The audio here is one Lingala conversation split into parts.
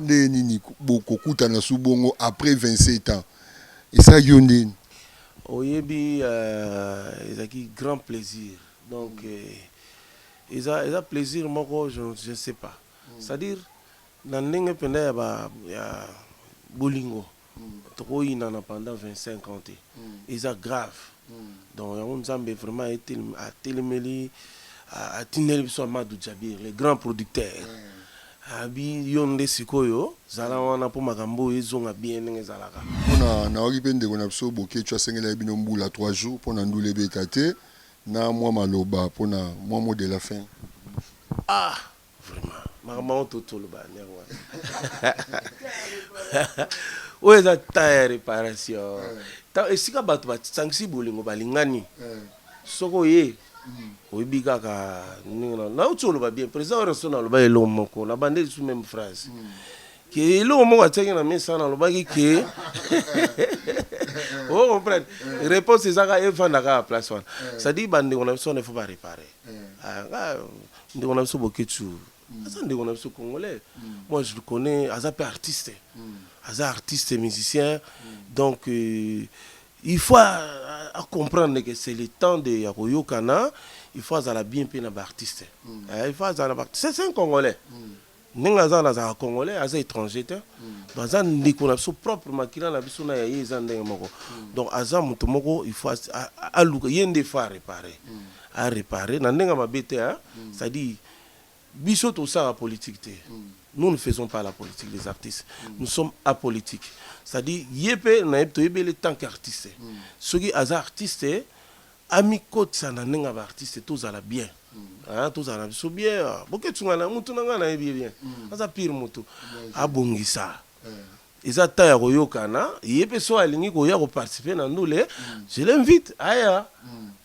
nde nini bokokuta na subongo après 27 ans et ça yonde oyebi ezaki grand plaisir donc eza plaisir moko je sais pas c'est-à-dire na ndenge penda ya bolingo tokoyina pendant 25 ans te eza grave donc yango nzambe vraiment atelemeli atineli biso Amadou Djabir le grand producteur abi yonde sikoyo zala wana po makambo ezonga bien ndenge ezalaka mpona naoki mpe ndeko na biso boketu asengeli bino mbula 3 jours mpona ndula ebeta te na mwa maloba mpona mwa mot de la fin. Vraiment makambo totoloba ndenge wana oyo eza temps ya réparation esika bato basangisi bolingo balingani soko oye oyebi kaka nauti oloba bien président oyo reso naloba eloko moko nabande lisu même phrase ke eloko moko atiaki na mesa nalobaki ke o comprendre réponse ezaka evandaka ya place wana c'est-à-dire bandeko na biso wana ifo barépare ndeko na biso boketu aza ndeko na biso congolais moi je le connais aza pe artiste aza artiste musicien donc il faut à comprendre que c'est le temps de Yakoyokana, il faut à la bien peine artiste. Il faut à la c'est un Congolais. N'engaza na Congolais, à étranger. Dans un déconnation son propre maquina la biso na yezande moko. Donc aza mutomoko il faut à yende fa réparer. À réparer na ndenga mabete c'est-à-dire biso to ça la politique té. Nous ne faisons pas la politique des artistes. Nous sommes apolitiques. C'est-à-dire, yépe na yépe yépe le tant qu'artiste. Ceux qui sont artistes, amis côte ça n'a pas artiste tous à la bien. Tous à la bien. Beaucoup de gens n'ont pas bien. Ça pire moto. Abongisa. Ils attendent à Royokana. Yépe soit aligné qu'on y a participer dans nous les. Je l'invite. Aya.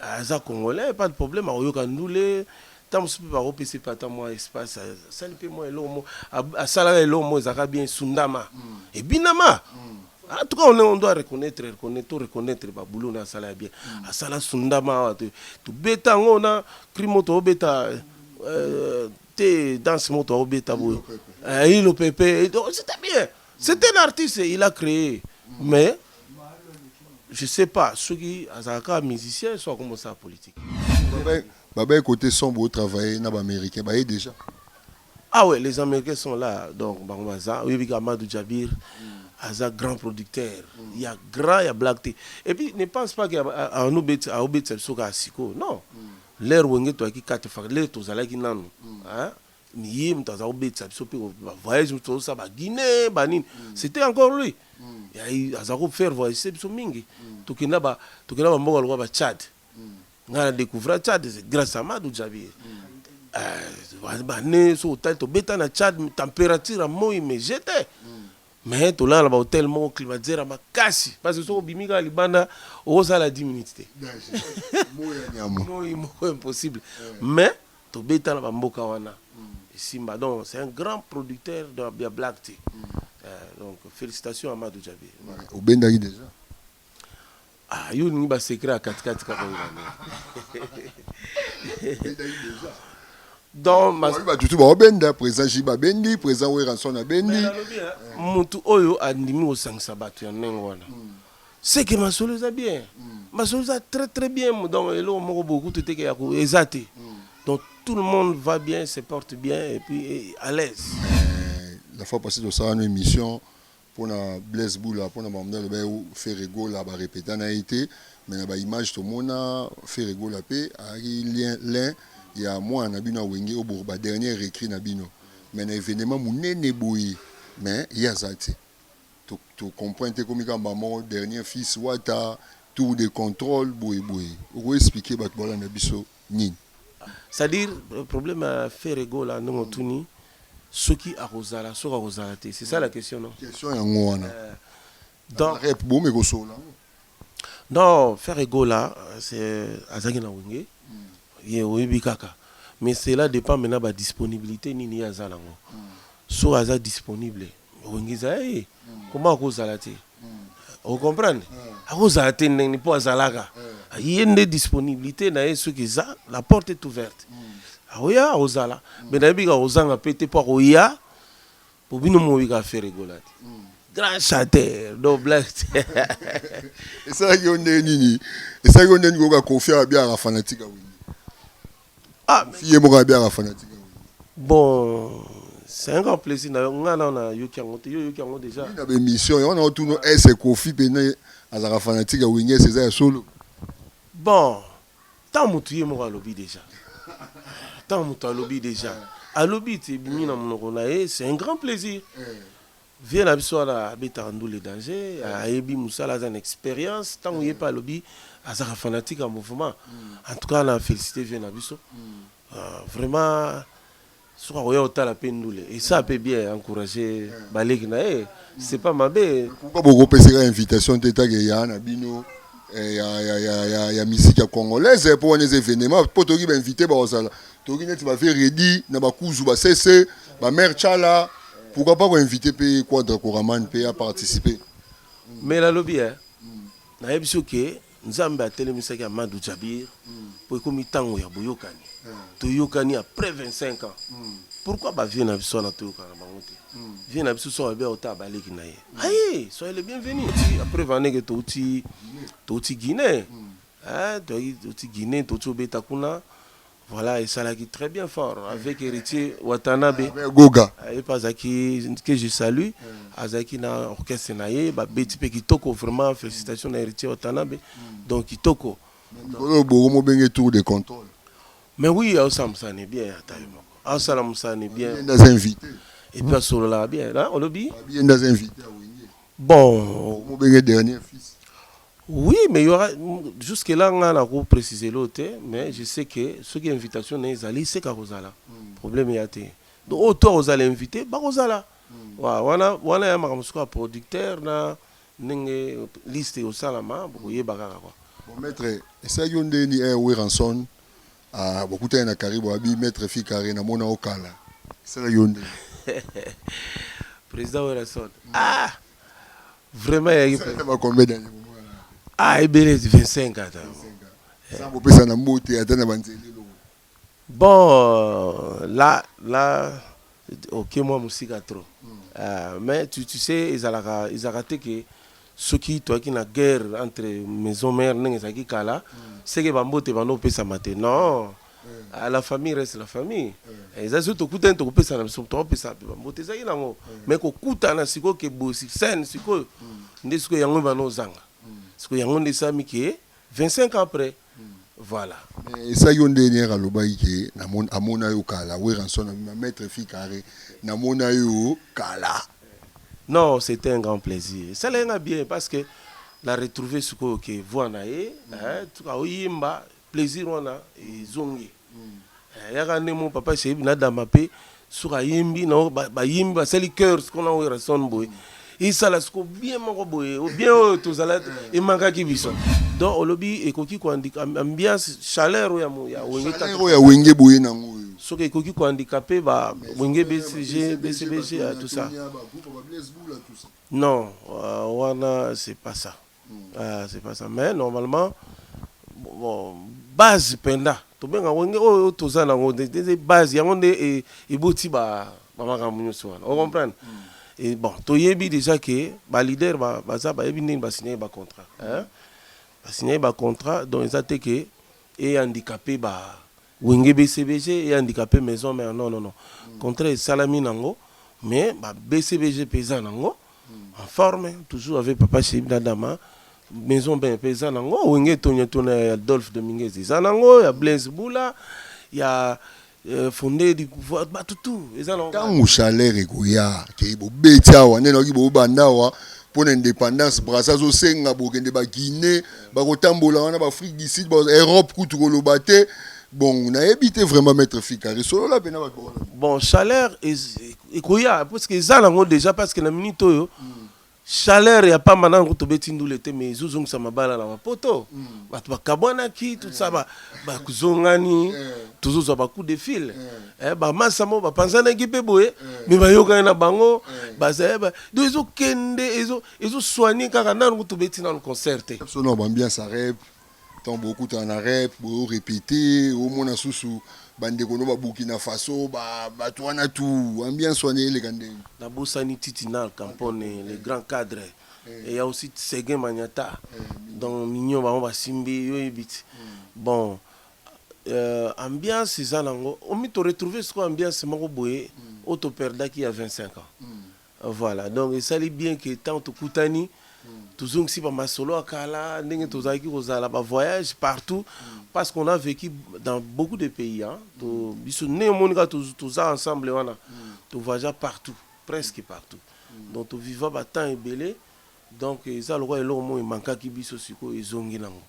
Aza Congolais pas de problème à Royokana nous les. Tant que je ne sais pas moi espace ça ne peut moi l'homme à salaire l'homme ça bien sundama et binama en tout cas on doit reconnaître ba boulot na salaire bien à salaire sundama tu beta ngona crimo to beta te danse moto beta bo il le pépé c'était bien c'était un artiste il a créé mais je sais pas ceux qui azaka musicien soit comme ça politique. Baba côté sombre travailler na ba américain ba déjà. Ah ouais, les Américains sont là donc Bangomaza, oui Amadou Djabir, Aza grand producteur. Il y a grand, il y a black tea. Et puis ne pense pas qu'il y a un obet soka siko. Non. L'air wenge to ki kate fa l'air to zala ki nanu. Hein? Ni yim to za obet so pe voyage to ça ba Guinée, banin. C'était encore lui. Il y a Azaro faire voyage so mingi. To kina ba mboka lo ba Tchad. On a découvert Tchad grâce à Amadou Djabir. Né sur hôtel to beta na Tchad température à moi mais j'étais. Mais to là hôtel mon climatisé à makasi parce que so bimika libanda au ça la 10 minutes. Moi impossible. Mais to beta na mboka wana. Simba donc c'est un grand producteur de black tea. Donc félicitations à Amadou Djabir. Au Bendaki déjà. Ah, il y a un secret à 4-4 donc ma présent Jiba Bendi présent Weranson na Bendi mutu oyo andimi au sangsa batu ya nengwana c'est que ma solution bien ma solution très très bien donc elo moko beaucoup tout est exacté donc tout le monde va bien se porte bien et puis à l'aise la fois passée de ça une émission pour na Blaise Boula pour na mamna le faire rigolo là ba répéter na été mais na ba image to mona faire rigolo la paix ari lien il y a moi na bino wenge au ba dernier écrit na bino mais na événement munene boyi mais il y a ça tu comprends te comme quand maman dernier fils wata tour de contrôle boyi ou expliquer ba voilà na biso nini c'est-à-dire le problème à faire rigolo là non tuni ce qui a rosala c'est ça la question non question yango donc non faire ego là c'est azaki na wenge ye oyebi kaka mais cela dépend maintenant de disponibilité nini azala ngo so aza disponible wenge za comment kozala te vous comprenez akozala te ndenge po azalaka yende disponibilité na yesu kiza la porte est ouverte oya ozala mais nayebi ka ozanga pete po oya pour bino mo wika faire rigolade grand chanteur no black et ça qui on est nini et ça qui on est ngo confier bien à fanatique oui ah fille mo bien à fanatique bon c'est un grand plaisir na na yoki yango déjà na be mission on a tout no est confier pené à la fanatique oui c'est ça solo bon tant mutu ye mo alobi déjà tant mutu alobi déjà alobi te bimi na monoko na ye c'est un grand plaisir viens na biso ala beta ndu le danger ayebi musala za une expérience tant ou ye pas alobi azaka fanatique en mouvement en tout cas na féliciter viens na biso vraiment soka oya otala pe ndule et ça peut bien encourager baleki na ye c'est pas mabe pourquoi beaucoup pesa invitation teta ke ya na bino ya musique congolaise pour les événements pour toki ba inviter ba osala toki net ba faire ready na ba kuzu ba cc ba mère chala pourquoi pas inviter pe Quadra Koraman pe à participer mais la lobby hein na yebiso ke nzambe atelemisaki Amadou Djabir pour komi tango ya boyokani toyokani après 25 ans pourquoi ba viens na biso na toyokana bango te viens na biso so ba ota baleki na ye ayi soyez les bienvenus après vané que toti Guinée toti Guinée toti obeta kuna voilà et ça l'a qui très bien fort avec héritier Watanabe Goga et pas Zaki que je salue Azaki na orchestre naie ba beti pe kitoko vraiment félicitations à héritier Watanabe donc kitoko beaucoup bien tour de contrôle mais oui ça me bien atayo ça me bien des invités et puis sur là bien là on le dit bien des invités bon bien dernier fils. Oui, mais il y aura jusque-là, on a précisé l'autre, mais je sais que ceux qui invitation n'est allé, c'est qu'à Rosala. Problème est à donc autant vous allez inviter, bah Rosala. On a un producteur na liste au salama pour y bagara quoi. Bon maître, ça y est ni Ranson à beaucoup de na Karibo abi maître Fikare na mona okala. Ça y est. Président Ranson. Ah. Vraiment il y a combien d'années? Ah, il est 25 ans. Bon, là, ok, moi, musique a trop. Mais tu sais, ils ont raté que ceux qui ont une guerre entre maison mère et Kala, c'est que Bambo te vando pesa maté. Non, la famille reste la famille. Ils ont tout coûté un peu pesa na biso to pesa Bambo te zaki nango. Mais ko kuta na siko ke bosi scène siko ndisiko yango bano zanga. Parce que yango ndesami ke 25 ans après. Voilà. Et ça y est dernière à l'obaïke na amona yo Kala we ranson na maître Fikare na mona yo Kala. Non, c'était un grand plaisir. Ça l'a bien parce que la retrouver ce que vous en avez, tout cas, yimba plaisir on a et zongi. Y'a mon papa chez lui nada mapé sur a yimbi non ba yimba c'est le cœur ce qu'on a eu raison boy. Et ça là ce qu'on bien mon boy bien tous à et manga qui biso. Donc au lobby et koki ko indique ambiance chaleur ya wenge ta. Ya wenge boy nango. Ce que koki ko handicapé ba wenge BCBG tout ça. Non, wana c'est pas ça. C'est pas ça. Mais normalement, bon, base penda. To benga wenge o toza nango des bases yango de e boti ba mama munyoso wana. On comprend? Et bon, to yebi déjà que ba leader ba za ba yebi ndin ba signer ba contrat, hein? Ba signer ba contrat donc ils ont que et handicapé ba wenge BCBG et handicapé maison mais non. Contrat salami nango mais ba BCBG paysan nango en forme toujours avec papa chez Dama maison ben paysan nango wenge tonya Adolphe Dominguez zanango ya Blaise Boula ya fondé du pouvoir tout ezanango quand chaleur ekoya ke bo betia wana no ki bo banda wa pour l'indépendance brasazo senga bokende ba Guinée ba kotambola wana ba Afrique du Sud ba Europe kutu kolobate. Bon, on a évité vraiment mettre Fikare solo là pena ba. Bon, chaleur ekoya parce que zanango déjà parce que na minute yo chaleur ya pas maintenant ko tobeti ndule te mais zuzung sa mabala na poto batu bakabwana ki tout ça ba kuzongani toujours ba coup de fil ba masamo ba panzana ki pe boye mais ba yoka na bango ba zeba do ezo kende ezo soigner kaka na ko tobeti na concert sono ambiance rap tant beaucoup en rap pour répéter au mona susu bande kono ba Burkina Faso ba toana tout ambiance wana ele kande na bosani titinal campone les grands cadres et il y a aussi Seguin Magnata donc mignon ba va simbi yo ebit bon ambiance ça nango on mi to retrouver ce ambiance mako boye auto perda qui a 25 ans voilà donc ça lui bien que tant to kutani toujours si pas ma solo akala ndenge tozaki kozala ba voyage partout parce qu'on a vécu dans beaucoup de pays hein to biso ne monika tous ensemble wana to voyage partout presque partout donc to vivre ba temps ebelé donc ça le roi et l'homme il manque qui biso siko ezongi nango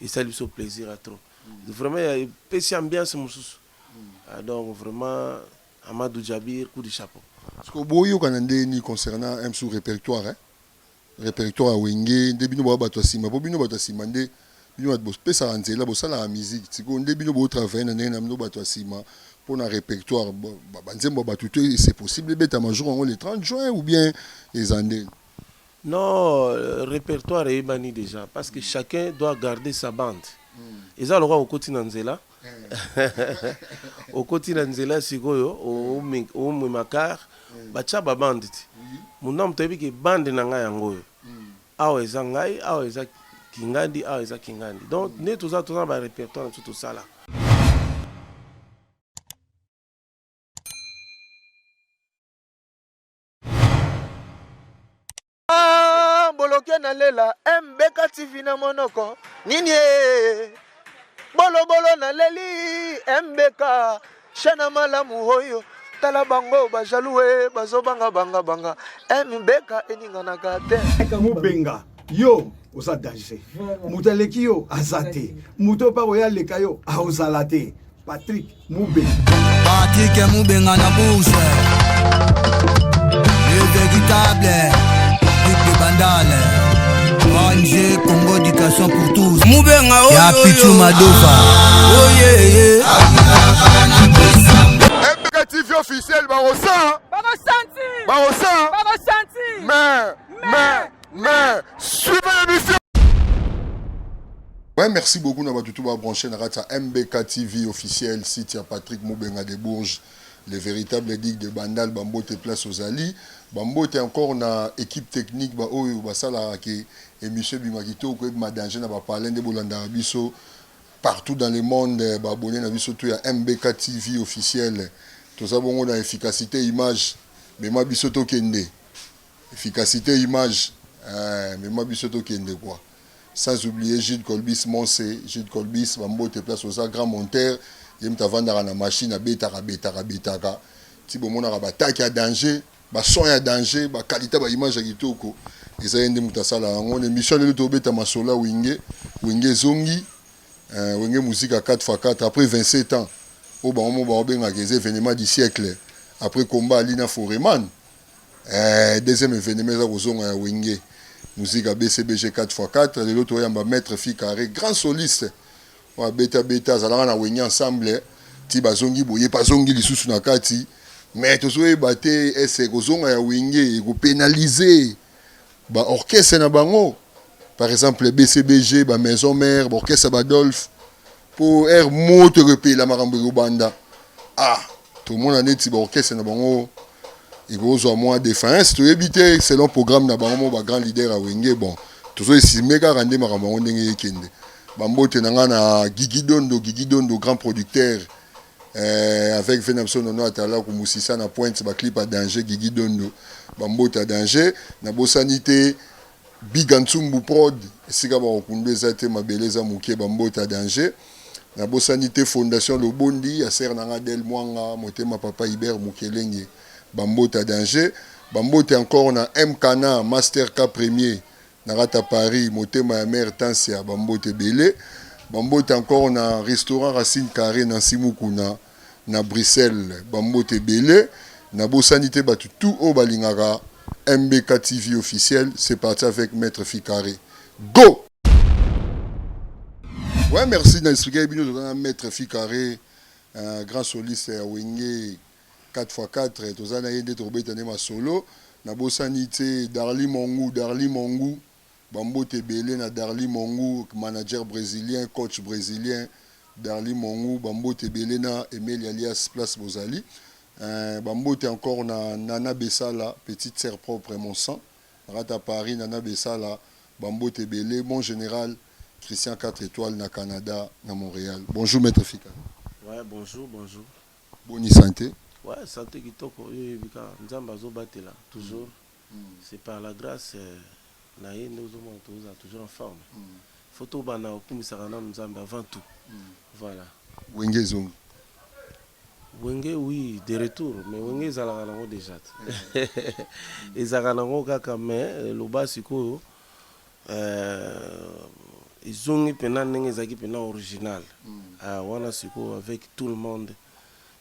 et ça lui fait plaisir à trop vraiment il y a petit ambiance mususu donc vraiment Amadou Djabir coup de chapeau parce que boyo kanande ni concernant un sous répertoire hein répertoire wenge debino ba bato sima po bino bato sima nde bino bato pesa nzela bo sala musique tiko nde bino bo travailler na ndenge na bino bato sima pour un répertoire banzembo bato c'est possible beta major le 30 juin ou bien les années. Non, le répertoire est banni déjà parce que chacun doit garder sa bande. Et ça, le roi au quotidien Nzela. Au quotidien Nzela, c'est quoi au Makar, bacha ba bande. Mon nom te dit que bande nanga yango. Awa ezangai, awa eza kingandi, awa eza kingandi. Donc, ne tout ça ba répertoire tout ça là. Boloke na lela MBK TV na monoko nini bolo bolo na leli MBK shana malamu hoyo tala bango bajaloué bazobanga banga banga MBK eninga na kate Mubenga yo osa danger mutaleki yo azate muto pa oya leka yo aozalate Patrick Mubenga na bouche le véritable de Bandale Manger Congo éducation pour tous Mubenga oh ya Pichu Madofa oh yeah MBK TV officiel barosa mais suivez l'émission. Ouais, merci beaucoup d'avoir tout branché dans MBK TV officiel site à Patrick Mubenga de Bourges le véritable digue de Bandal Bambo te place aux Ali Bambo te encore na équipe technique ba oyo basala ki émission bimakito ko ma danger na ba parler de Bolanda biso partout dans le monde ba abonné na biso tout ya MBK TV officiel tout ça bongo na efficacité image mais ma biso to kende efficacité image mais ma biso to kende quoi sans oublier Gilles Colbis Monse Gilles Colbis Bambo te place aux grand monteur yem ta vendre na machine à betaka ti bomona ba taki à danger ba son ya danger ba qualité ba image ya kitoko eza yende mutasala on émission le to beta masola wenge zongi wenge musique à 4x4 après 27 ans au ba mo ba benga les événements du siècle après combat Alina Foreman deuxième événement za kozonga ya wenge musique à BCBG 4x4 le loto ya ba maître fi carré grand soliste wa beta zalanga na wenye ensemble ti bazongi boye bazongi lisusu na kati mais tozoye baté ese kozonga ya wenge ko pénaliser ba orchestre na bango par exemple BCBG ba maison mère ba orchestre Badolphe pour air moto repé la marambo banda tout le monde a neti ba orchestre na bango igozo moi défense to éviter selon programme na bango ba grand leader à wenge bon tozoye si mega rande marambo ndenge yekende Bambo tenanga na Gigi Dondo grand producteur avec Venamson Nono Atala ku musisa na pointe ba clip à danger Gigi Dondo Bambo ta danger na bosanité Big Antsumbu prod sika ba okundu ezate mabeleza muke Bambo ta danger na bosanité fondation Lobondi ya ser nanga Del Mwanga motema papa Iber Mukelenge Bambo ta danger Bambo te encore na MKana Master K premier Narata Paris, motema ya mère Tansia, Bambote Belé. Bambote encore na restaurant Racine Carré na Simukuna, na Bruxelles, Bambote Belé. Na Bosanité batu tout au balingara, MBK TV officiel, c'est parti avec Maître Ficaré. Go! Ouais, merci d'expliquer, Maître Ficaré, un grand soliste à Wenge 4x4, tous en ayant des troubles ma solo. Na Bosanité, Darli Mongu. Bambo Tebele na Darli Mongu, manager brésilien, coach brésilien. Darli Mongou, Bambote Belena, Emile alias Place Bozali. Bambote encore na Nana Bessala, petite sœur propre et mon sang. Rata Paris, Nana Bessala, Bambote Belé, mon général, Christian 4 étoiles na Canada, na Montréal. Bonjour Maître Fika. Ouais, bonjour. Bonne santé. Ouais, santé qui toko, Nzambazo Batela, toujours. C'est par la grâce, nous sommes toujours en forme. Photo bana okumisaka Nzamba avant tout. Voilà. Wenge Zong. Wenge, oui, de retour, mais Wenge ezalaka nango déjà. Ezalaka nango kaka mais loba sikoyo izongi pena ndenge ezaki pena original. Wana sikoyo avec tout le monde.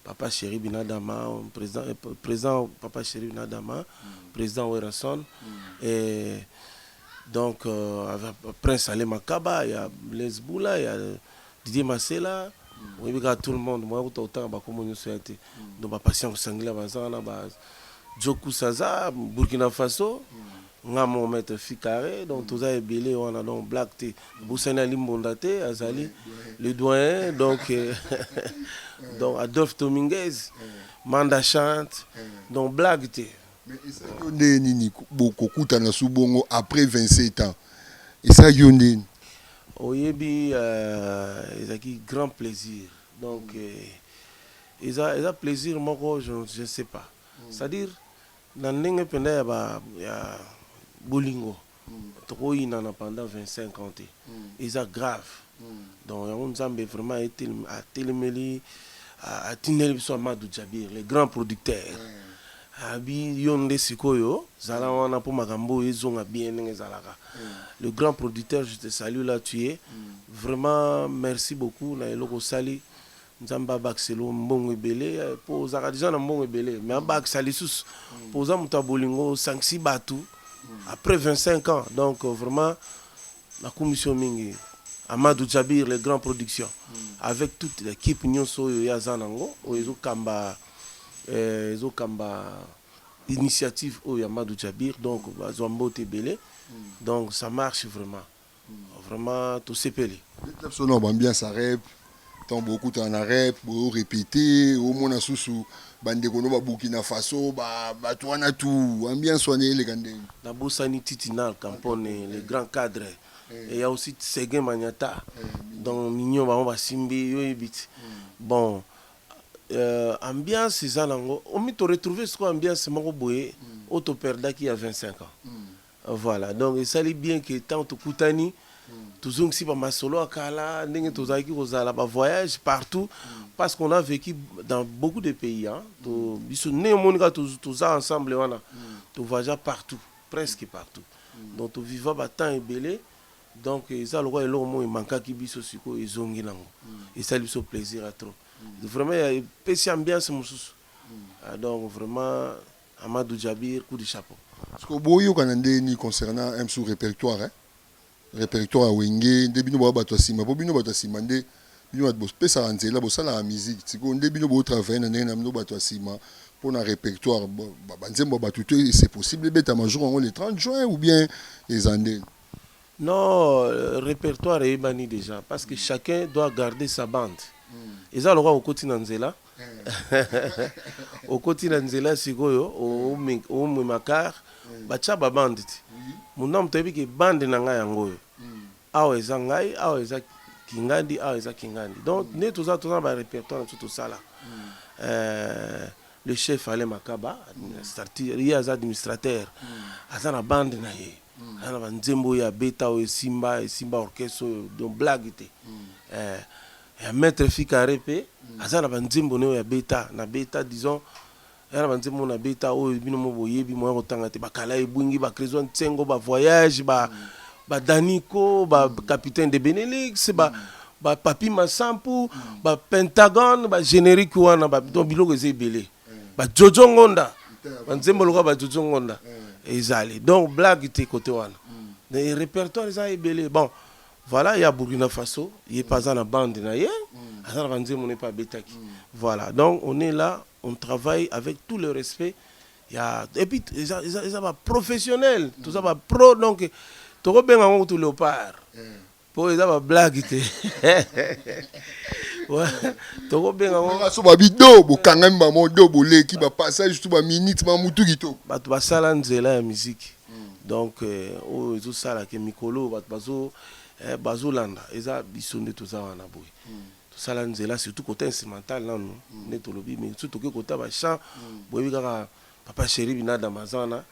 Papa Chéri Binadama, président Papa Chéri Binadama, président Werason, et donc avec Prince Ale Makaba, il y a Blaise Boula, il y a Didier Massela, oui, tout le monde, moi autant comme on souhaite, donc ma patient Sangla Bazana, Djokou Saza, Burkina Faso, Ngamo Maître Fikare, donc tout ça est belé, on a donc Black T, Boussana Limbondate, Azali, le doyen, donc donc Adolphe Dominguez, Manda chante, donc Black T. Mais ça yonde nini beaucoup na subongo après 27 ans. Et ça yonde. Oyebi ils ont grand plaisir. Donc ils ont plaisir moi je sais pas. C'est-à-dire dans ndenge penda ya bolingo. Trop inana pendant 25 ans. Ils ont grave. Donc on Nzambe vraiment été à Téléméli à Tinel so Amadou Djabir, les grands producteurs. Abi yonde sikoyo zala wana po makambo ezonga bien ndenge zalaka. Le grand producteur, je te salue là tu es. Vraiment merci beaucoup na eloko sali Nzamba Baxelo mbongo ebele po zaka déjà na mbongo ebele mais Baxali sus po za muta bolingo 5-6 batu après 25 ans. Donc vraiment la commission mingi Amadou Djabir, les grandes productions avec toute l'équipe nyonso yo ya zanango oyezo kamba initiative au Amadou Djabir, donc Zombo Tebele, donc ça marche vraiment tout s'est pelé. On bien ça rep, tant beaucoup en rep, beaucoup répété, au moins sous bande kono Burkina Faso, toi tout, ambiance soigné les gandés. La Boussani Titinal, Campone, les grands cadres. Et il y a aussi Séguin Magnata, donc Mignon Bamba Simbi, Yoibit. Bon. Ambiance c'est ça on m'a retrouvé ce qu'on ambiance mako boye auto perda qui a 25 ans. Voilà, donc ça est bien que tant to kutani toujours si pas ma solo akala ndenge tozaki kozala ba voyage partout parce qu'on a vécu dans beaucoup de pays hein. To biso né monika tous ensemble wana. To voyage partout, presque partout. Donc to vivre ba temps ebelé. Donc ça le roi et l'homme il manque qui biso siko ezongi nango. Et ça lui fait plaisir à trop. Vraiment, il y a une petite ambiance. Donc, vraiment, Amadou Djabir, coup de chapeau. Parce que Boyo, quand on est concernant un sous répertoire, répertoire à Wenge, début de Batosima, pour Bino Batosima, Bino Batosima, là, pour ça, la musique, c'est qu'on début de travail, on a Batosima, pour un répertoire, c'est possible, les 30 juin ou bien les années. Non, le répertoire est banni déjà, parce que chacun doit garder sa bande. Et ça, le roi au quotidien Nzela. Au quotidien Nzela, c'est quoi? Au Moumakar, Bacha Babandit. Mon nom est que bande Nanga Yango. Awa Zangai, Awa Kingandi, Awa Kingandi. Donc, nous tous ça, un répertoire, tout ça là. Le chef Ale Makaba, il y a des administrateurs. Il y a une bande. Il y a un Nzembo, il y a Beta, Simba Orchestre, donc blague. Et Maître Fikarepe, azana banzimbo ne ya beta na beta disons yana banzimbo na beta o bino mo boyebi mo otanga te bakala ebungi ba krezo ntengo ba voyage ba Daniko ba capitaine de Benelux ba Papi Masampu ba Pentagone ba générique wana ba biloko ezebele ba Jojo Ngonda banzimbo loka ba Jojo Ngonda ezali donc blague te côté wana le répertoire ça ebele bon. Voilà, il y a Burkina Faso, il n'y a pas dans bande, voilà, donc on est là, on travaille avec tout le respect. Et puis, ils sont professionnels, tout ça va pro, donc, tu as bien un léopard. Pour les blagues. Ouais, toko benga ngo. Nga so babido bokangami ba modo boleki ba passage tout ba minute ma mutu kito. Bato basala nzela ya musique. Donc o ezo sala ke mikolo bato bazo landa eza bisonde to za wana boy. To sala nzela surtout côté instrumental là non, neto lobi mais surtout que côté ba chant boy kaka Papa Chéri Binada Mazana,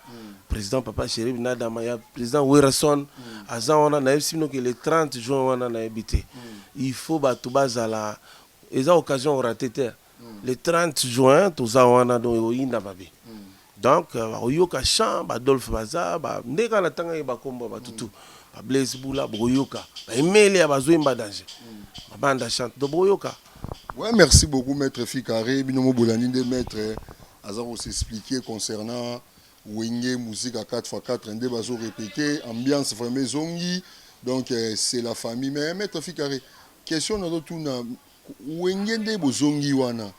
président Papa Chéri Binada Maya, président Werason, Azana, na sino que le 30 juin on a habité. Il faut batubazala. Et ça occasion aura été le 30 juin tous awana do inda babi. Donc oyoka chant Badolphe Baza, ba ndeka na tanga ba kombo ba tutu. Ba Blaise Boula boyoka. Ba emeli ya bazoimba danger. Ba banda chante do boyoka. Ouais, merci beaucoup maître Fikare, binomo bolani de maître Azaro s'expliquer concernant Wenge musique à 4x4 ndé bazo répéter ambiance vraiment zongi. Donc c'est la famille mais maître Fikare, question na tout na Wenge ndé bozongi wana.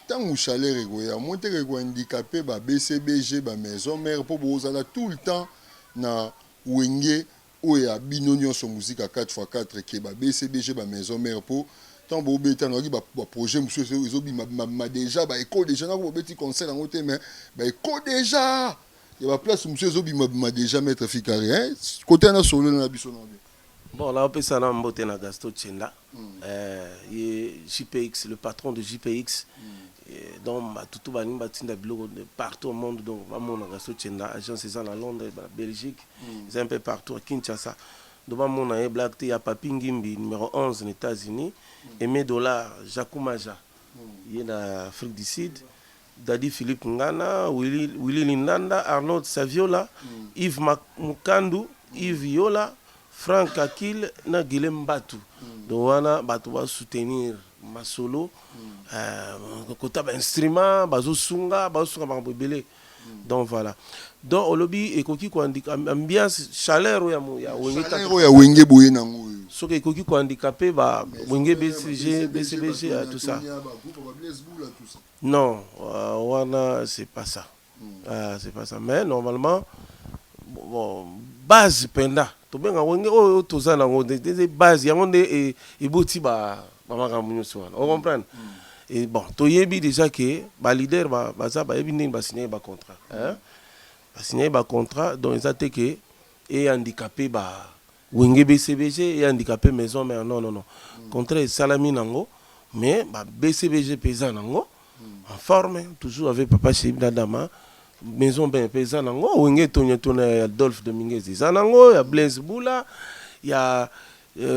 Tant chaleur egoya monte ko handicapé ba BCBG ba maison mère pour bozala tout le temps na Wenge oya binonyo so musique à 4x4 ke ba BCBG ba maison mère pour tant bo beta no ba projet monsieur ezobi ma déjà ba école déjà na bo beti concert en côté mais ba école déjà il y a place monsieur ezobi ma déjà mettre Fikare hein côté na solo na biso na. Bon, là, on peut s'en emboter dans Gasto Tchenda. JPX, le patron de JPX. Donc, tout le monde partout au monde. Donc, on a Gasto Tchenda, agence à Londres, Belgique. C'est un peu partout à Kinshasa. Donc, on a Black Tea à Papingimbi, numéro 11 aux États-Unis. Aimé Dollar, Jacques Maja. Il est en Afrique du Sud. Dadi Philippe Ngana, Willy Lindanda, Arnaud Saviola, Yves Mukandu, Yves Yola. Franck Akil na Guilhem Batu. Donc wana batu va soutenir ma solo. Kota ba instrument, bazo sunga mabobele. Donc voilà. Donc au lobby ekoki ko ambiance chaleur ya wenge ta. Chaleur ya wenge boye nango. So que ekoki ko handicapé ba wenge BCBG tout ça. Non, wana c'est pas ça. C'est pas ça. Mais normalement bon base penda to benga wenge o tozana ngo des base yango nde iboti ba makambo nyonso wana on comprend et bon to yebi déjà que ba leader ba za ba yebi ndenge ba signer ba contrat hein ba signer ba contrat donc ezate que et handicapé ba wenge BCBG et handicapé maison mais non contrat salami nango mais ba BCBG paysan nango en forme toujours avec Papa Chéri Nadama maison ben paysan nango wenge tonya Adolphe Dominguez zanango ya Blaise Boula ya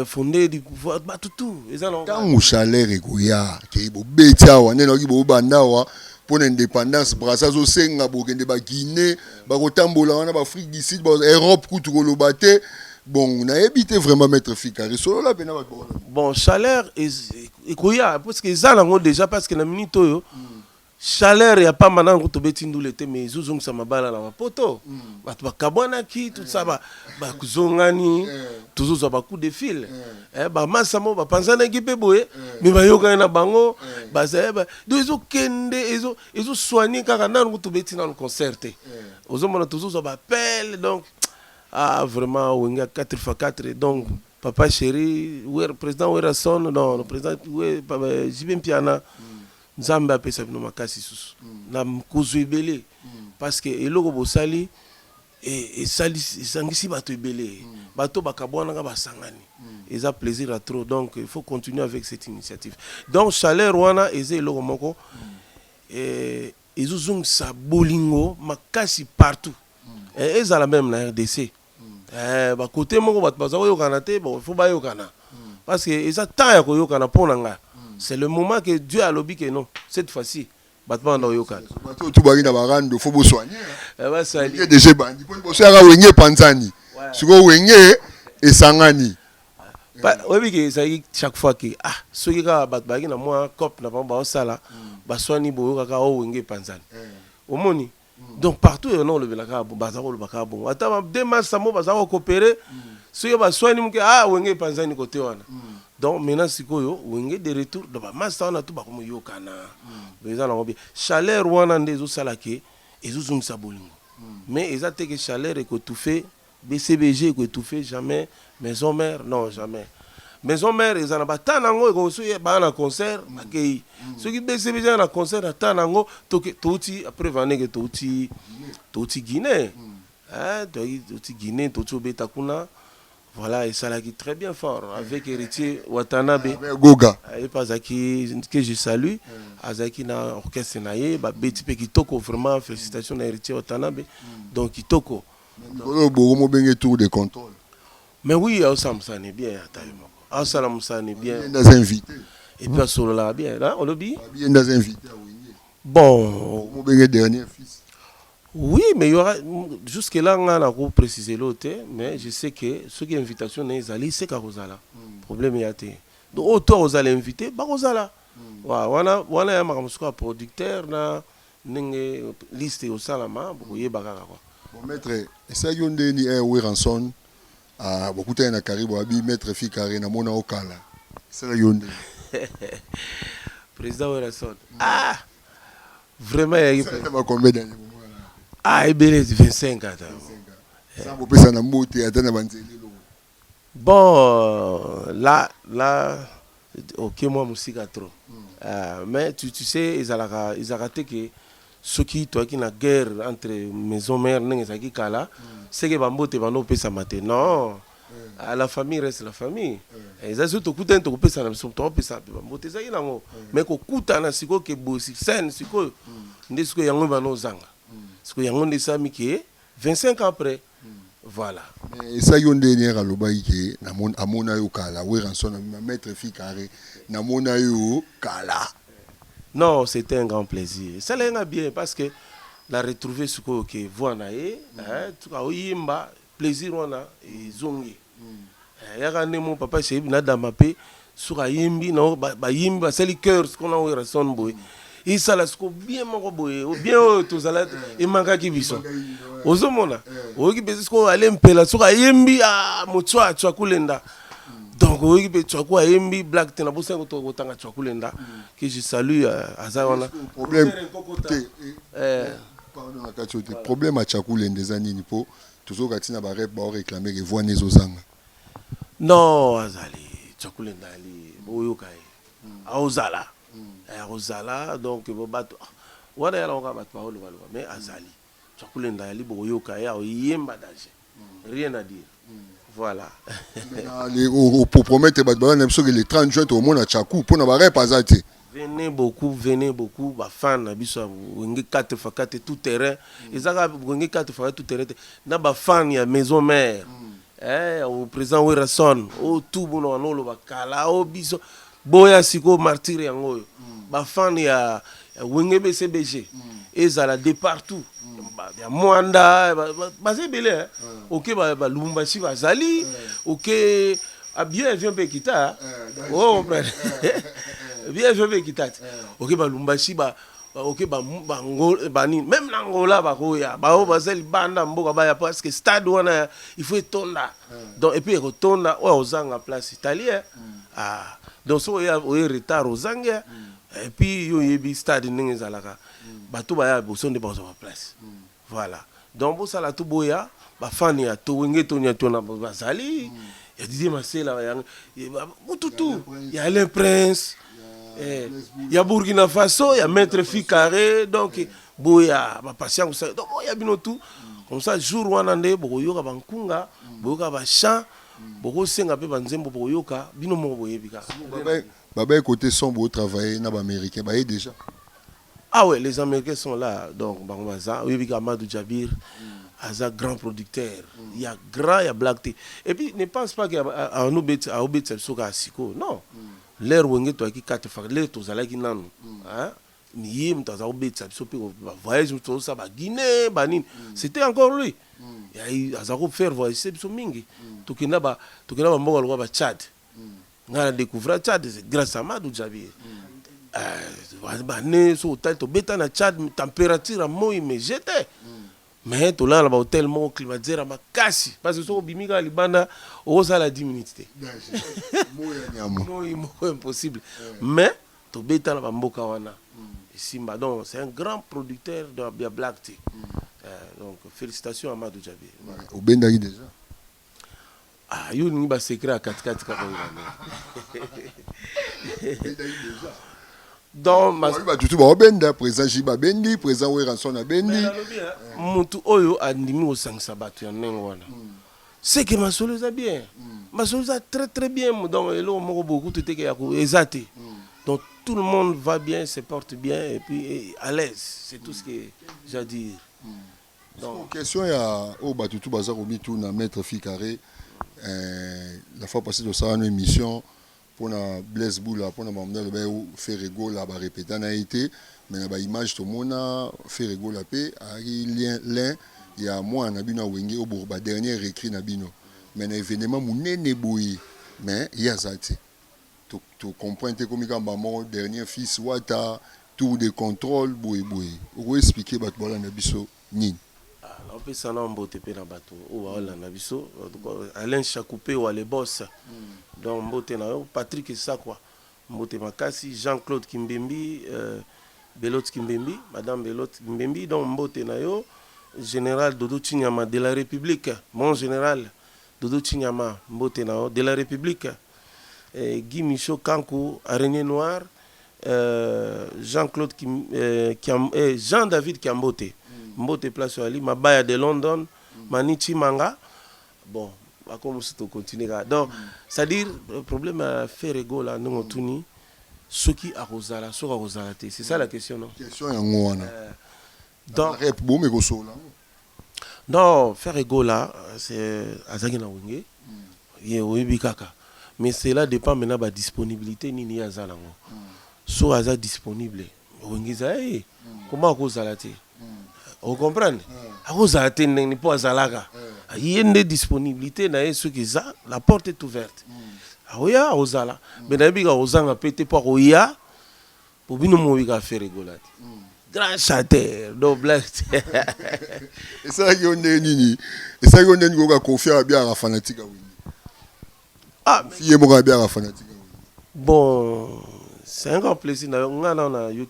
fondé du pouvoir tout ezanango tant chaleur egoya ke bo betia wana no ki bo banda wa pour l'indépendance brasa zo senga bo kende ba Guinée ba kotambola wana ba Afrique du Sud ba Europe kutu ko lobate bon na évité vraiment mettre Fikare solo la pena ba bon chaleur egoya parce que zanango déjà parce que na minute yo chaleur ya pas maintenant ko tobeti ndule te mais zuzung sa mabala na mapoto batu bakabwana ki tout ça ba kuzongani tuzuzo ba coup de fil ba masamo ba panzana ki pe boye mais ba yoka na bango ba zeba do ezo kende ezo soigner kaka na ko tobeti na concert ozo mona tuzuzo ba appel donc vraiment wenga 4x4 donc Papa Chéri président Werason non le président JB Mpiana Nzambe apesa bino makasi susu na mkuzu ebele parce que eloko bosali et sangisi bato ebele bato bakabwana nga basangani eza plaisir à trop donc il faut continuer avec cette initiative donc chaleur wana eza eloko moko ezozongisa bolingo makasi partout ezala même na RDC bakote moko bato baza koyokana te bon il faut bayokana parce que eza temps ya koyokana mpona nga. C'est le moment que Dieu a lobby que non, cette fois-ci, Batman dans Yokan. Tout bari na barando, faut soigner. Va soigner. Il y a déjà bandi. Pour ça, wenge panzani. Suko wenge et sangani. Oui, que ça chaque fois que ceux qui ont battu na moi cop na pas sala, ba soigner bo kaka o wenge panzani. Omoni. Donc partout non le belaka bazaro le baka bon. Ata démarche samo bazaro coopérer. Ceux qui ba soigner mke wenge panzani côté wana. Donc maintenant sikoyo wenge de retour do ba masa na tout ba komo yokana beza na obi chaleur wana ndezo salake ezuzungisa bolingo mais ezate que chaleur et que tout fait BCBG que tout fait jamais maison mère non jamais maison mère ils en a pas nango ko so ba na concert akei ceux qui baissent bien na concert ata nango toti après vaner que toti Guinée hein toti Guinée toti obeta kuna voilà et ça l'a qui très bien fort avec héritier Watanabe Goga et pas Zaki que je salue Azaki na orchestre naie ba beti pe kitoko vraiment félicitations à héritier Watanabe donc kitoko Bogo benge tour de contrôle. mais oui ça me bien ah ça me bien Des invités. et puis sur là bien là on le dit Bien des invités. bon Mon benge dernier fils. oui mais il y aura jusque là on a préciser l'autre mais je sais que ceux qui invitation les allés c'est Karozala problème y a été donc autant aux allés inviter bah Karozala voilà ya makamusuka producteur na ninge liste au salama pour y bagara quoi. Bon maître ça yonde ni Ranson à beaucoup de Karibo abi maître Fikare na mona okala ça yonde président Ranson ah vraiment il va combien d'années ah il est 25 ans ça vous peut ça na mbote atana banzeli bon là ok moi musique trop mais tu sais ils ont raté que ceux qui toi qui na guerre entre maison mère n'engagent qui kala c'est que bambote bano pesa maté non la famille reste la famille ils ont surtout coûté to pesa na so to pesa bambote ça ina ngo mais ko kuta na siko ke bosi scène siko ndisiko yango bano zanga siko yango ndisa miki 25 ans après voilà mais ça yonde ni raloba ke na amona yo kala we Ranson na maître Fikare na mona yo kala. Non, c'était un grand plaisir. Ça l'a bien parce que la retrouver ce que voilà tout cas yimba plaisir on a et zongi. Ya gane mon papa chez na damape sur yimbi non ba yimba c'est le cœur ce qu'on a eu Ranson boy. Et ça là ce que bien mon boy bien tous ala et manga qui biso. Ozomona. Oki besi ko aller mpela sur yimbi a motwa twakulenda. Donc oui tu as quoi yimbi black tena bosa ko tanga twakulenda que je salue azawana problème pardon akati problème à twakulenda zanini po toujours katina ba rep ba réclamer que voix nezozanga non azali twakulenda ali boyoka aozala aozala donc bo bato wana yala nga bato ba olo mais azali twakulenda ali boyoka ya yemba danger rien à dire. Voilà. Pour promettre que les 30 juin, au monde à Tchakou, pour ne pas passer. Venez beaucoup, bah fan, abisso, on 4 fois 4 tout terrain. Ils ont 4 fois tout terrain. Na ba fan ya maison mère. Au président Werason, au tout bon on lo bakala, au biso, boya siko martyr yango. Ba fan ya Wenge BCBG. Ils alla de partout. Ya Mwanda basé belé OK ba Lumbashi bazali OK bien vient pe kita oh bien vient pe kita OK ba Lumbashi ba OK ba bani même l'Angola ba ko ya ba o bazali banda mboka ba ya parce que stade wana il faut tonda donc et puis retonda ozanga place italien donc so ya o retard ozanga et puis yo yebi stade ningi zalaka bato ba ya bosonde ba place. Voilà. Donc pour ça la tout boya, ba fani ya to wenge to nya to na bazali. Ya Didier Masela ya tout. Il y a Alain Prince. Il y a Burkina Faso, il y a Maître Fikare donc boya ba patient ça. Donc il y a bino tout. Comme ça jour wanande boyoka bankunga, boyoka ba chant, boko senga pe banzembo boyoka bino mo boyebika. Baba côté son beau travailler na ba américain ba déjà. Ah ouais, les Américains sont là. Donc, Bangwaza, oui, Amadou Djabir, Aza grand producteur. Il y a grand, il y a black tea. Et puis, ne pense pas qu'il y a un obet Soka Siko. Non. L'air où on est qui quatre fois, l'air tous à la Guinée. Ni yim, t'as un obet Sopi, voyage, tout ça, Guinée, Banin. C'était encore lui. Il y a un faire voyage, c'est Mingi. Tout qui n'a pas, Mboga, Tchad. On a découvert Tchad, c'est grâce à Amadou Djabir. So hôtel to beta na Tchad température à moi mais j'étais mais to là là hôtel mo climatisé à makasi parce que so bimika libanda au sala 10 minutes moi impossible mais to beta na mboka wana Simba donc c'est un grand producteur de black tea donc félicitations à Amadou Djabir au Bendagi déjà Ah, yo ni ba secret à 4-4 ka donc ba tutu ba obenda président Jiba bendi président Weranson a bendi mutu oyo andimi osangisa bato ya ndenge wana c'est que masolo eza bien masolo eza très très bien donc eloko moko beaucoup toteke ya eza te donc tout le monde va bien se porte bien et puis à l'aise c'est tout ce que j'ai dire. Donc question ya o batutu baza komi tout na maître Fikare la fois passée de ça une émission pour na Blaise Boula pour na mamna le ba faire rigolo la ba répéter na été mais na ba image to mona faire rigolo la paix ari lien il y a moi na bino wenge au ba dernier écrit na bino mais na événement munene boyi mais il y a ça tu comprends comme quand maman dernier fils wata tour de contrôle boyi ou expliquer ba bola na biso nini. On peut s'en emboter na bateau ou ala na biso Alain Chacoupé ou les boss donc mbote na Patrick et ça quoi mbote makasi Jean-Claude Kimbembi Belote Kimbembi madame Belote Kimbembi donc mbote na yo général Dodo Chinyama de la République mon général Dodo Chinyama mbote na yo de la République Guy Michaud Kankou araignée noire Jean-Claude Jean-David Kiambote Mbote place Ali Mabaya de London Manichi Manga bon comme si tu continues donc c'est à dire le problème à faire rigolo là nous tuni ce qui a rosala c'est ça la question non donc non faire rigolo là c'est azaki na wenge ye oyebi kaka mais cela dépend maintenant de la disponibilité ni azala ngo so aza disponible wenge za comment rosala te. Vous comprenez? Vous avez une azalaka. Il y a une disponibilité la porte est ouverte. Oui, vous avez mais vous avez pété pour Oya pour bien nous faire rigoler. Grand chater, no blague. Et ça y est nini? Et ça y est nini ko confier bien à fanatique oui. Ah, fier mo bien à fanatique. Bon, c'est un grand plaisir. On a eu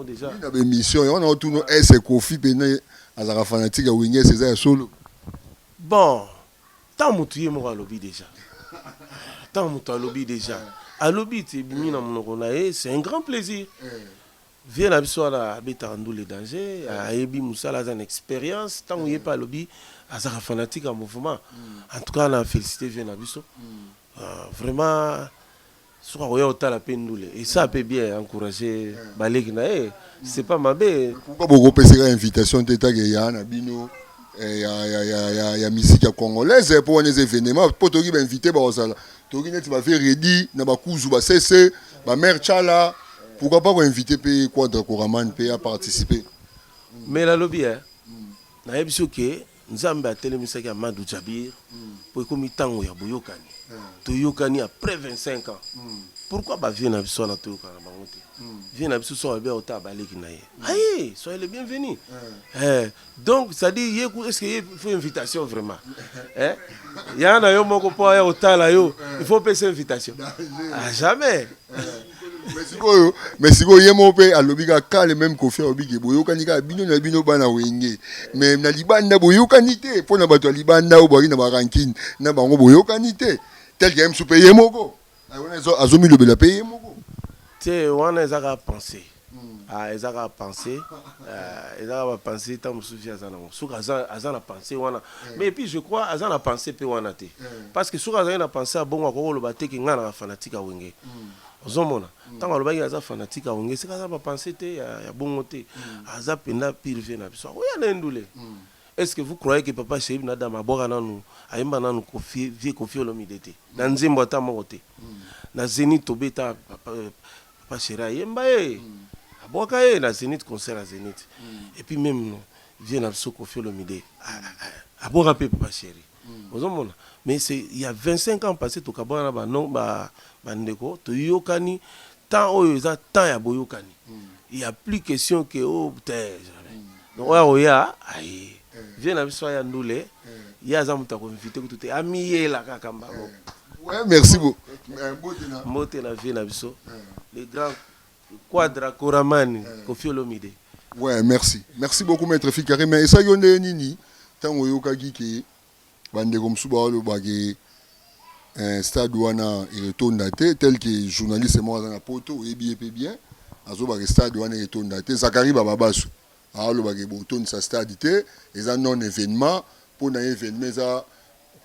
déjà. Il y a une mission. On a tout nos S Kofi Pene à fanatique à Wingé César solo. Bon, tant que tu es mort à lobby déjà. Tant que tu as lobby déjà. À lobby, c'est un grand plaisir. Viens à Bissoa à Bétandou les dangers. À Ebi Moussa, là, une expérience. Tant que tu n'es pas à lobby, à fanatique en mouvement. En tout cas, on a félicité Viens à Bissoa. Vraiment. Et ça peut bien encourager Balégna. C'est pas ma bête. Pourquoi vous repérez l'invitation de Tagayana, Bino, il y a musique congolaise pour les événements. Pour te inviter, tu vas faire ready, tu vas faire cesser, ma mère Tchala. Pourquoi pas vous inviter Quadra Koraman à participer? Mais la lobby, nous avons un télémissaire à Madou Djabir pour que nous ayons un Boyokani. Toyokani après 25 ans. Pourquoi bah viens à Bissau na Toyokani viens à Bissau sur le au tabalé qui naïe. Aïe, soyez les bienvenus. Donc ça dit est-ce qu'il faut une invitation vraiment? Il y en a yo moko po au tala yo, il faut payer invitation. Ah jamais. Mais si vous avez mon père, l'obiga calme même qu'on fait obiga boyokani ka bino na bino bana wenge. Mais na libanda boyokani te, pour na bato libanda ou bari na barankin na bango boyokani te. Tel que sous payer moko. Azomi le bela payer moko. Tu on a ezaka penser. Ah ezaka penser. Ezaka penser tant me souviens azana. Souka azana penser wana. Mais puis je crois azana penser pe wana te. Parce que souka azana penser a bon akoko lo bateki ngana na fanatique a wenge. Ozomona. Tant que le bail aza fanatique a wenge, c'est kaza ba penser te ya bon te. Aza penda pire vie na biso. Oui na ndule. Est-ce que vous croyez que papa Chéri na dama boka nanu ayemba nanu kofi vie kofi olomidete na nzembo ata mokote na Zénith tobeta papa Chéri ayemba aboka na Zénith concert à Zénith et puis même vient na so kofi olomide aboka pe papa Chéri ozomona mais c'est il y a 25 ans passé to kabona ba non ba ndeko to yokani tant oyo za tant ya boyokani il y a plus question que oh donc oya aïe viens à Bissau ya ndule ya za muta ko inviter ko tout ami la kakamba. Ouais, merci beaucoup. Mote na viens à Bissau les grands Quadra Koramani Kofi Olomide. Ouais, merci. Merci beaucoup maître Fikare mais ça yonde nini tant oyokaki ke bande comme souvent le bagé un stade wana retourne tel que journaliste moi dans la poto et bien azo bagé stade wana retourne Zakari bababasu le bagé boton sa stade et ça non événement pour un événement ça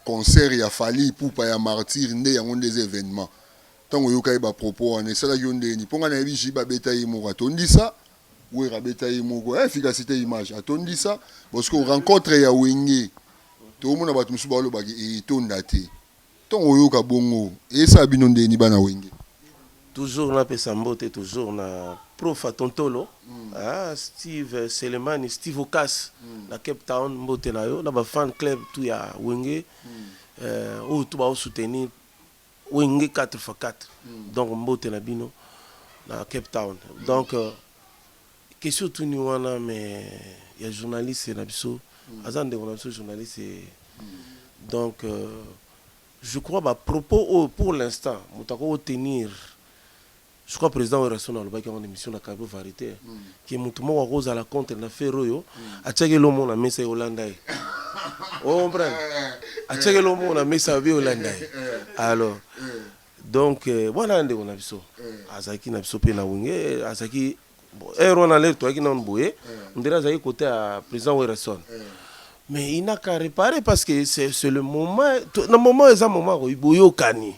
concert ya fali pour pas ya martyr ndé ya des événements tant que yoka ba propos on est ça la yonde ni ponga na bichi ba betayi mo atondi ça ou rabetayi mo ko efficacité image atondi ça parce qu'on rencontre ya wenge to mona batu musu ba lo bagi e tonda te tant que yoka bongo et ça binonde ni bana wenge toujours na pesa mbote toujours na prof Tontolo Steve Selemani Steve Okas na Cape Town mbote na yo na ba fan club tout ya wenge ou tout ba soutenir wenge 4x4 donc mbote na bino na Cape Town donc question tout ni wana mais il y a journaliste na biso azande on a journaliste donc je crois ba propos pour l'instant mutako tenir je crois président wa raison na baki en émission na Cabo Varité qui mutumo wa rose à la contre na feroyo achake lomo na mesa Yolanda on comprend achake lomo na mesa bi Yolanda alors donc voilà ndé on a biso azaki na biso pe na wenge azaki ero na le to aki na mboye ndira azaki côté à président wa raison mais il n'a qu'à réparer parce que c'est le moment le moment est un moment où il kani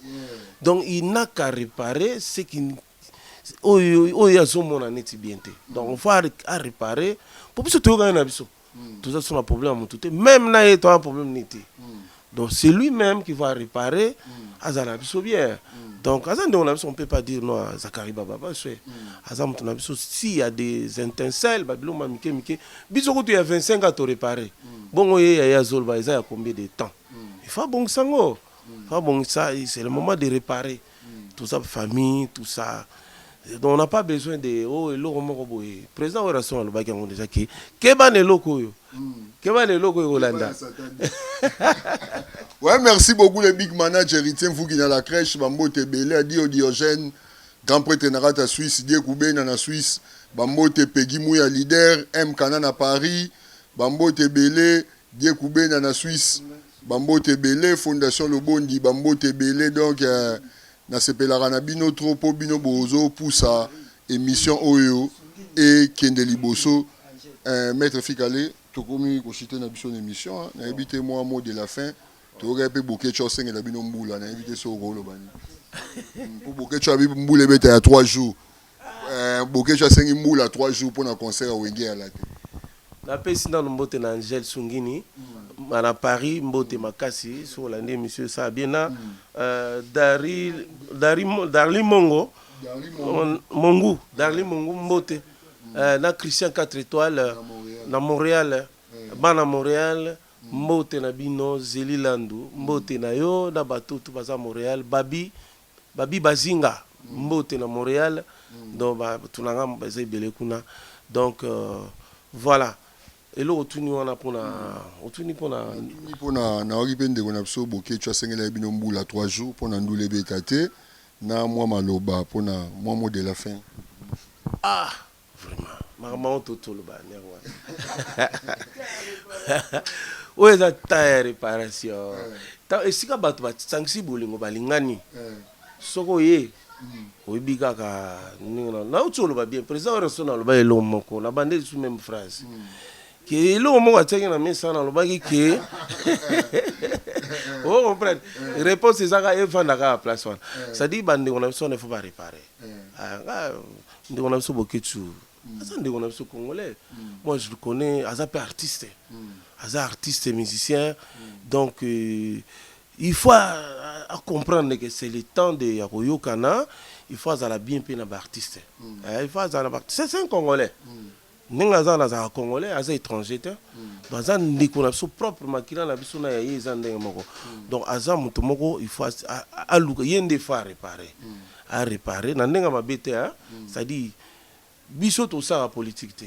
donc il n'a qu'à réparer ce qui il y a son mon année bien donc on faut à réparer pour que tout gagner biso tout ça sont un problème tout même na est un problème nité donc c'est lui-même qui va réparer azana biso bien donc azan on peut pas dire non Zakari baba c'est azam ton biso s'il y a des étincelles babilo mike biso ko tu y a 25 à te réparer bon il y a zolba il y a combien de temps il faut bon sango bon ça c'est le moment de réparer tout ça famille tout ça. Donc on n'a pas besoin de président de la relation le bac déjà qui ban le loco Hollanda. Ouais, merci beaucoup les big managers Etienne Fouki dans la crèche Bambo Tebele a dit au Diogène grand prêtre Narata Suisse Die Koubena na Suisse Bambo Tepegi Mouya leader M Kana na Paris Bambo Tebele Die Koubena na Suisse Bambo Tebele Fondation Lobondi Bambo Tebele donc na sepelaka na bino trop po bino bozo pour sa émission oyo et Kendeli Bosso maître Fikale tokomi ko citer na biso émission na éviter moi mot de la fin to repe boké choseng na bino mbula na éviter so rolo bani pour boké cho abi mbula beta ya 3 jours boké choseng mbula 3 jours pour na concert wenge à la na pesi na mbote na Angel Sungini à Paris mbote makasi sur l'année monsieur ça bien na Darli Mongo mbote na Christian 4 étoiles na Montréal bana Montréal mbote na bino Zelilandu mbote na yo na bato tout baza Montréal babi bazinga mbote na Montréal donc tunanga baza belé kuna donc voilà. Et là, on a pour na oripende kona biso boké tu asengela bino mbula 3 jours pour na ndule betate na moi maloba pour na moi mot de la fin vraiment maman toto lo ba nerwa o eza ta réparation ta esika bato ba tsangisi bolingo balingani soko ye oibika ka ninga na utolo ba bien président resona lo ba elo moko na bande sous même phrase que le moment où tu as mis ça dans le bac qui oh comprendre réponse c'est ça qu'il faut dans la place ça dit bande on a besoin il faut pas réparer on a besoin beaucoup de choses ça on a besoin congolais moi je le connais Azap artiste musicien donc il faut comprendre que c'est le temps de Yakoyo Kana il faut aller bien peine artiste il faut aller c'est un congolais Ningaza na congolais aza étranger dans un ndiko so propre makila na biso na yayi zandenge moko donc aza muto moko il faut aluka yende fa réparer na ndenga mabete ça dit biso to ça la politique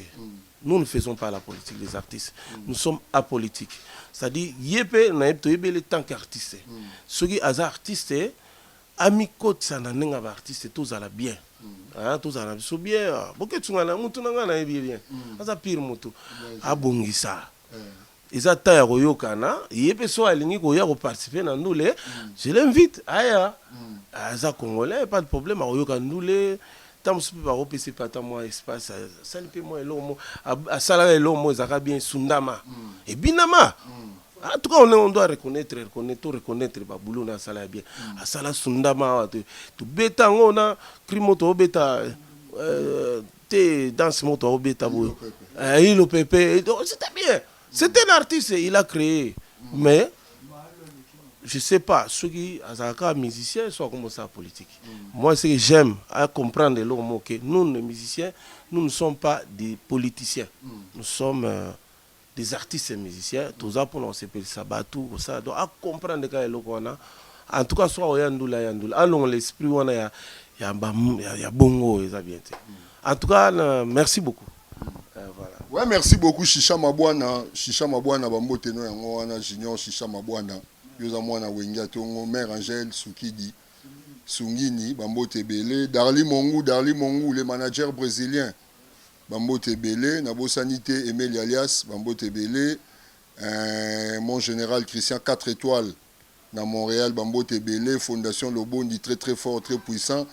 nous ne faisons pas la politique des artistes nous sommes apolitiques ça dit yepé na yepto yebele tant qu'artiste ceux qui aza artiste ami côte ça na ndenga ba artiste tous à la bien tous à la bien beaucoup tu ngana mutu ngana bien ça pire mutu abongisa eza ta ya koyokana ye pe so alingi koya koparticiper na ndule je l'invite aya aza congolais pas de problème akoyoka ndule tant mosusu mpe bakopesi pe ata mwa espace asali mpe mwa eloko mo asalaka eloko mo ezalaka bien sundama ebinama en tout cas on doit reconnaître baboulot na asala ya bien asala sundama awa tobeta yango na crime tobeta te danse mo tobeta boye ilo pepe c'était bien. C'est un artiste, il a créé. Mais, je ne sais pas, ceux qui sont musiciens, soit comme ça politique. Moi, ce que j'aime à comprendre le mot que nous, les musiciens, nous ne sommes pas des politiciens. Nous sommes des artistes et musiciens. Tout ça pour nous, c'est le sabbat, tout ça. Donc, à comprendre que le en tout cas, soit au Yandoula, allons l'esprit, il y a bongo, ça bien. En tout cas, merci beaucoup. Voilà. Ouais, merci beaucoup Chicha Mabwana bambote no yango wana Junior Chicha Mabwana yoza mwana wenga tongo mère Angèle Soukidi Sungini bambote belé Darli Mongu le manager brésilien bambote belé Nabo Sanité Emile Alias bambote belé mon général Christian 4 étoiles na Montréal bambote belé Fondation Lobondi très très fort très puissant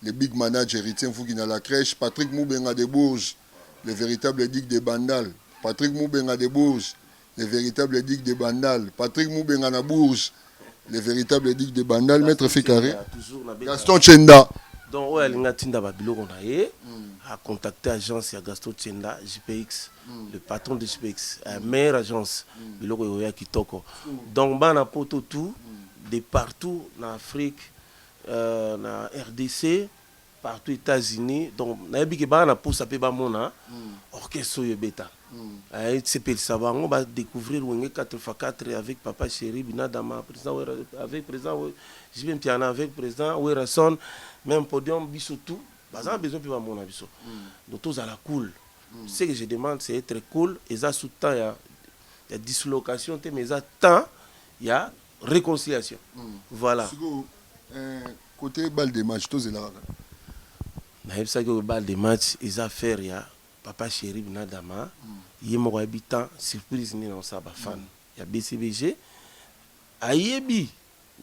les big managers Héritier Fouki à la crèche Patrick Moubenga de Bourges le véritable digue de Bandal, Patrick Moubenga de Bourges, le véritable digue de Bandal, Patrick Moubenga na Bourges, le véritable digue de Bandal, Maître Fécaré, Gaston Tchenda. Donc, ouais, il a contacté l'agence Gaston Tchenda, JPX, le patron de JPX, la meilleure agence, donc, on a poto tout, de partout en Afrique, en RDC, partout aux États-Unis. Donc, on a pour ça orchestre Beta. On va découvrir 4x4 avec Papa Chéri, Binadama, avec président, avec président Werrason, même podium, Bissotou. On a besoin de mon avis. Donc, tout ça la cool. Ce que je demande, c'est être cool. Et ça, sous temps, il y a dislocation, mais il y a temps, il y a réconciliation. Voilà. Côté balle des matchs, tout est là. Je sais que le bal de match, ils ont fait Papa Chéri Binadama. Il y a un habitant, surprise, il y a un fan. Il y a BCBG. Ayebi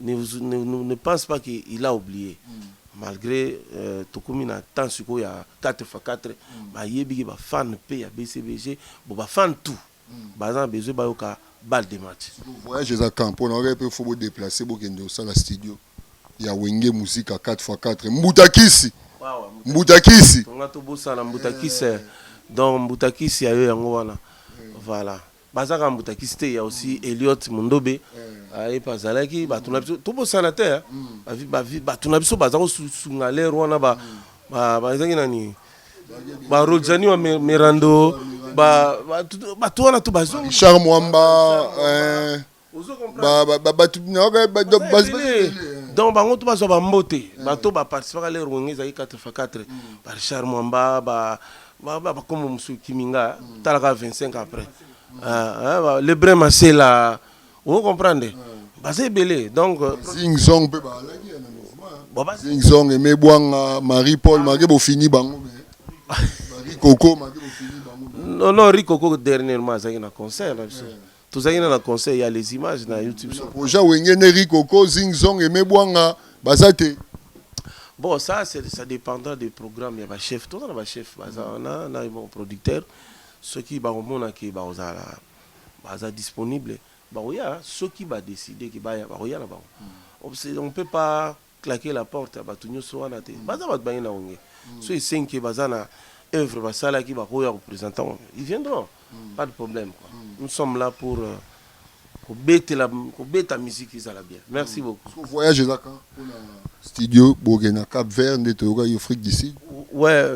ne pense pas qu'il a oublié. Malgré tout comme il a tant sur il y a 4x4, Ayebi il y a fan, il y a BCBG, il y a fan tout. Il y a besoin de bal de match. Voyage à camp, on aurait pu se déplacer pour qu'il y ait un studio. Il y a Wenge musique à 4x4. Mboutakisi. Mboutakisi. Donc Mboutakisi il y a voilà. Bazaka Mboutakisi il y a aussi Elliot Mondobe. Et pas Zalaki, tout beau sénateur. Tu n'as pas besoin de aller Rwanda Rojani wa Mirando tout na tout bazo. Richard Mwamba donc bango to bazo ba mbote bato ba participer les rongi za 4x4 par Richard Mwamba ba comme Musu Kiminga talaka 25 après le Brema c'est là vous comprenez basé belé donc Zing Zong pe ba la Zing Zong et Mebwanga Marie Paul Magebo fini bango Marie Coco Magebo fini bango non Rikoko dernièrement ça un concert tout ça dans le concert il y a les images dans YouTube projet Wengene Rikoko Zing Zong et Mebwanga basate. Bon, ça dépendra des programmes. Il y a un chef, tout le monde a un chef. On a un producteur. Ceux qui sont disponibles. Il y a ceux qui vont décider. On ne peut pas claquer la porte. Ils sont ils viendront. Pas de problème. Nous sommes là pour la musique qui bien. Merci beaucoup. Voyage là pour le studio Bourguena Cap Vert de Afrique du Sud. Ouais,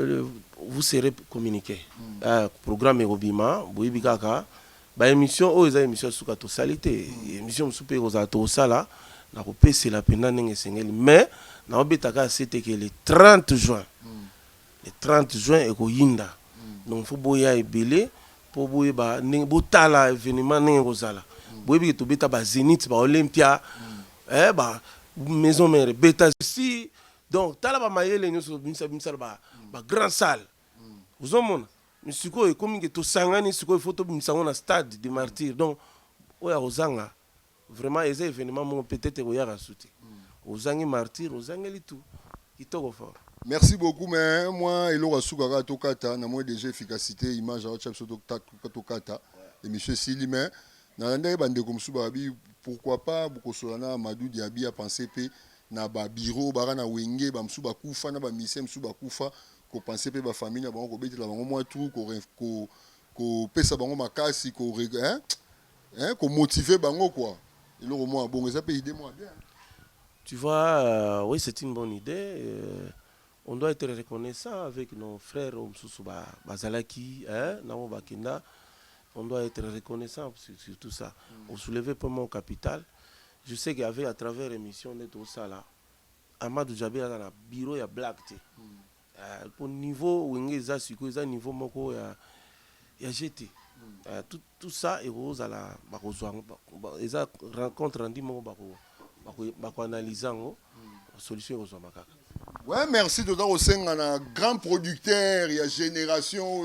vous serez communiqué. Programme Robima, Boubikaka, émission aux émissions sous la salité, émission sous aux sala, na coupé c'est la peine mais na obetaka c'était que le 30 juin. Le 30 juin et Yinda. Donc faut boya et belé pour boyer ba botala événement n'engozala. Boyebi to beta ba Zénith ba Olympia maison mère beta si donc tala ba mayele nyoso binsa ba grande salle vous omona mais sikoyo ekomi ke tosangani sikoyo faut tobimisa yango na stade de martyr. Donc oyo akozanga vraiment eza événement moko peut-être koyaka su te ozangi martyr ozangeli tout kitoko fort. Merci beaucoup, mais moi, il aura soukara tokata, na moi déjà efficacité, image à chap tokata, et monsieur Sili, mais dans bande comme Soubabi, pourquoi pas, beaucoup solana, Madou Diaby a pensé pe, na ba bureau, barana wenge, bam souba koufa, na ba misem souba koufa, ko pensé pe ba famille, na bango beti la bango moi tout, ko pesa bango makasi, ko motiver bango quoi. Il aura moi bon, ça peut aider moi bien. Tu vois, oui, c'est une bonne idée. On doit être reconnaissant avec nos frères Bazalaki, Namo Bakenda. On doit être reconnaissant sur tout ça. On soulevait pas mon capital. Je sais qu'il y avait à travers l'émission de tout ça là, Amadou Djabé dans le bureau, il y a Black. Au niveau où il y a niveau moko il y a GT. Tout ça est rose à la ils rencontre rendu mon bako analysant solution aux makaka. Ouais, merci de au sein un grand producteur, il y a génération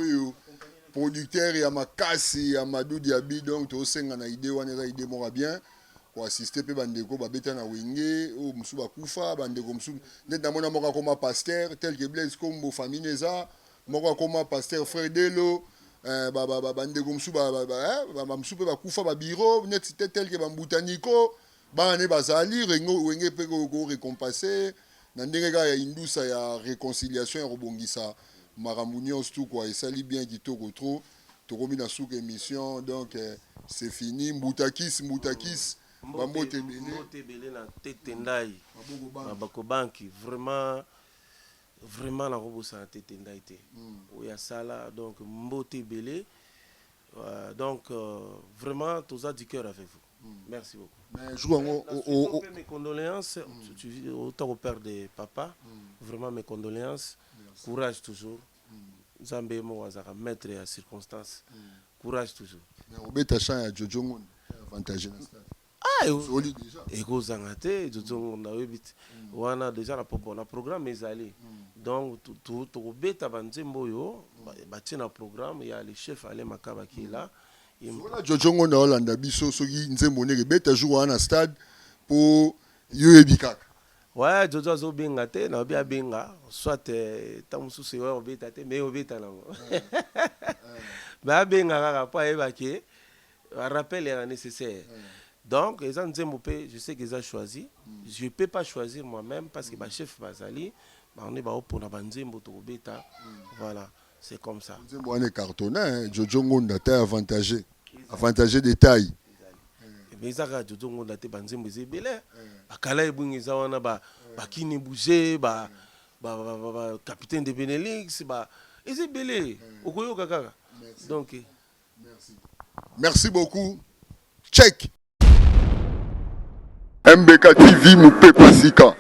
producteur, il y a Makasi, il y a Madou Diaby, donc au sein un idée on a idée moi bien pour assister pe bandeko ba beta na wenge ou musuba kufa bandeko musuba net na mona moka comme pasteur tel que Blaise Kombo famille neza moka comme pasteur frère Delo bandeko musuba musuba ba kufa ba bureau net tel que bambutaniko bane bazali wenge pe ko récompenser. Dans des cas, il y a une douce réconciliation et rebondissement. Maramounion, tout quoi. Et ça lit bien qui toque trop. Tu remets dans sous émission. Donc, c'est fini. Moutakis. Mbote belé na tetendai. Mabako banki. Vraiment, la robosa na tetendai te. Oya sala. Donc, mbote belé. Donc, vraiment, tout ça du cœur avec vous. Merci beaucoup. Mes condoléances autant au père de papa. Vraiment mes condoléances. Courage toujours. Zambé mo azara mettre à circonstances. Courage toujours. Obeta chan ya Jojo Ngon avantage na stade. Ah soli déjà. Ego zangate Jojo Ngon na webit. Wana déjà na programme ezali. Donc tout obeta banzembo yo ba tina programme il y a le chef Ale Makaba qui est là. Voilà Jojo Ngon na Hollanda biso soki nzembo ne beta jour na stade pour Yoebikak. Ouais, Jojo azo benga te na obi abenga soit tamusu se wa obeta te mais obeta nango. Ba benga kaka pa ebake rappel est nécessaire. Donc les gens je sais qu'ils ont choisi. Je peux pas choisir moi-même parce que ma chef Bazali, on est ba pour na banzembo to obeta. Voilà, c'est comme ça. Nzembo ane cartonné Jojo Ngon data avantagé des tailles. Mais ça Jojo Ngon data banzembo zebele. Bakala ebungi za wana ba Kini Bouger ba capitaine de Benelux ba ezebele okoyo kaka. Donc merci beaucoup. Check. MBK TV Moupé Pasika.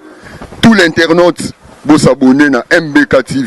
Tout l'internaute vous s'abonner à MBK TV.